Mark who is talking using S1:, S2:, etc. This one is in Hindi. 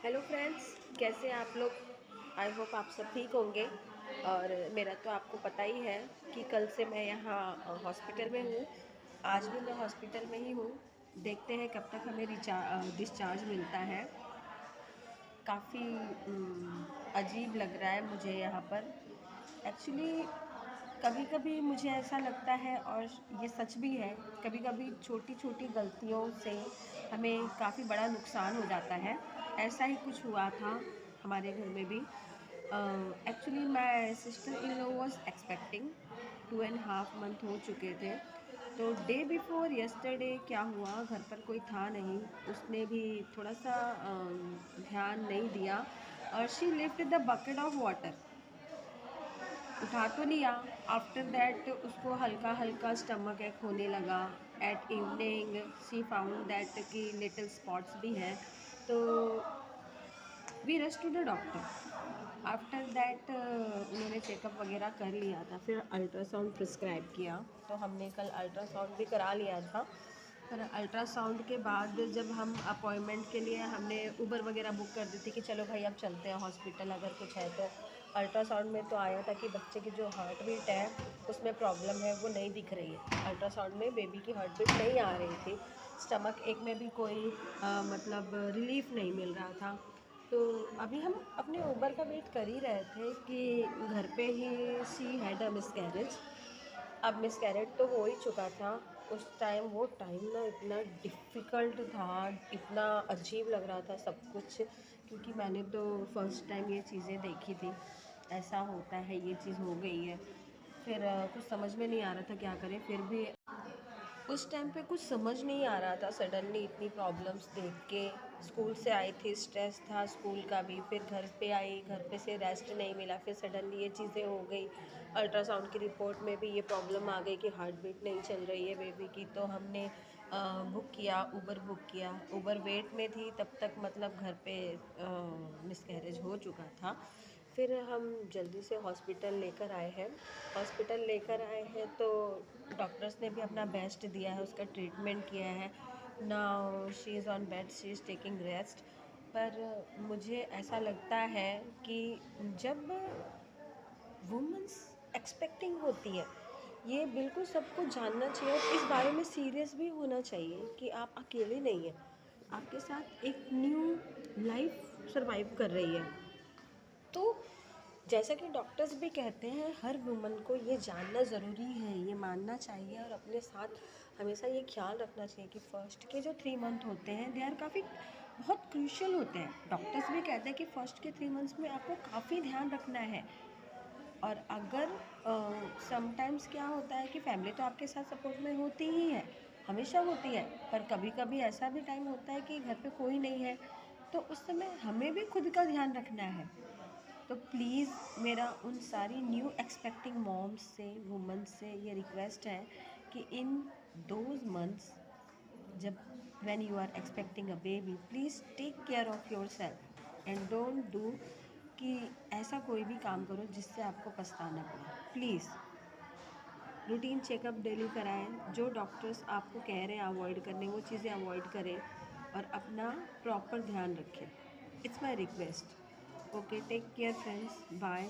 S1: हेलो फ्रेंड्स, कैसे हैं आप लोग। आई होप आप सब ठीक होंगे। और मेरा तो आपको पता ही है कि कल से मैं यहाँ हॉस्पिटल में हूँ। आज भी मैं हॉस्पिटल में ही हूँ। देखते हैं कब तक हमें डिस्चार्ज मिलता है। काफ़ी अजीब लग रहा है मुझे यहाँ पर। एक्चुअली कभी कभी मुझे ऐसा लगता है, और ये सच भी है, कभी कभी छोटी छोटी गलतियों से हमें काफ़ी बड़ा नुकसान हो जाता है। ऐसा ही कुछ हुआ था हमारे घर में भी। Actually my sister in law was expecting, 2.5 month हो चुके थे। तो डे बिफोर यस्टरडे क्या हुआ, घर पर कोई था नहीं, उसने भी थोड़ा सा ध्यान नहीं दिया और she lift the bucket of water. उठा तो लिया। आफ्टर दैट उसको हल्का हल्का स्टमक एक होने लगा। At evening she found that कि लिटिल स्पॉट्स भी हैं। तो we rush to the doctor. After that उन्होंने चेकअप वगैरह कर लिया था, फिर अल्ट्रासाउंड प्रिस्क्राइब किया। तो हमने कल अल्ट्रासाउंड भी करा लिया था। फिर अल्ट्रासाउंड के बाद जब हम अपॉइंटमेंट के लिए हमने उबर वगैरह बुक कर दी थी कि चलो भाई अब चलते हैं हॉस्पिटल, अगर कुछ है तो। अल्ट्रासाउंड में तो आया था कि बच्चे की जो हार्ट बीट है उसमें प्रॉब्लम है, वो नहीं दिख रही है। अल्ट्रासाउंड में बेबी की हार्ट बीट नहीं आ रही थी। स्टमक एक में भी कोई मतलब रिलीफ नहीं मिल रहा था। तो अभी हम अपने उबर का वेट कर ही रहे थे कि घर पे ही शी हैड अ मिसकैरेज। अब मिसकैरेज तो हो ही चुका था। उस टाइम वो टाइम ना इतना डिफ़िकल्ट था, इतना अजीब लग रहा था सब कुछ, क्योंकि मैंने तो फर्स्ट टाइम ये चीज़ें देखी थी। ऐसा होता है, ये चीज़ हो गई है। फिर कुछ समझ में नहीं आ रहा था क्या करें। फिर भी उस टाइम पे कुछ समझ नहीं आ रहा था। सडनली इतनी प्रॉब्लम्स देख के, स्कूल से आई थी, स्ट्रेस था स्कूल का भी, फिर घर पे आई, घर पे से रेस्ट नहीं मिला, फिर सडनली ये चीज़ें हो गई। अल्ट्रासाउंड की रिपोर्ट में भी ये प्रॉब्लम आ गई कि हार्ट बीट नहीं चल रही है बेबी की। तो हमने बुक किया, उबर बुक किया। उबर वेट में थी तब तक, मतलब घर पे मिसकैरेज हो चुका था। फिर हम जल्दी से हॉस्पिटल लेकर आए हैं। हॉस्पिटल लेकर आए हैं तो डॉक्टर्स ने भी अपना बेस्ट दिया है, उसका ट्रीटमेंट किया है। Now she is on bed, she is taking rest. पर मुझे ऐसा लगता है कि जब वुमेंस एक्सपेक्टिंग होती है, ये बिल्कुल सबको जानना चाहिए और इस बारे में सीरियस भी होना चाहिए कि आप अकेले नहीं हैं, आपके साथ एक न्यू लाइफ सरवाइव कर रही है। तो जैसा कि डॉक्टर्स भी कहते हैं, हर वुमन को ये जानना ज़रूरी है, ये मानना चाहिए और अपने साथ हमेशा ये ख्याल रखना चाहिए कि फ़र्स्ट के जो 3 मंथ होते हैं दे आर काफ़ी बहुत क्रूशियल होते हैं। डॉक्टर्स भी कहते हैं कि फ़र्स्ट के 3 मंथ्स में आपको काफ़ी ध्यान रखना है। और अगर समटाइम्स क्या होता है कि फैमिली तो आपके साथ सपोर्ट में होती ही है, हमेशा होती है, पर कभी कभी ऐसा भी टाइम होता है कि घर पे कोई नहीं है। तो उस समय हमें भी खुद का ध्यान रखना है। तो प्लीज़ मेरा उन सारी न्यू एक्सपेक्टिंग मॉम्स से, वुमेन से ये रिक्वेस्ट है कि इन दोज मंथ्स, जब when you are expecting a baby, please take care of yourself and don't do कि ऐसा कोई भी काम करो जिससे आपको पछताना पड़े। प्लीज़ रूटीन चेकअप डेली कराएं। जो डॉक्टर्स आपको कह रहे हैं अवॉइड करने, वो चीज़ें अवॉइड करें और अपना प्रॉपर ध्यान रखें। It's my request. Okay, take care friends, bye.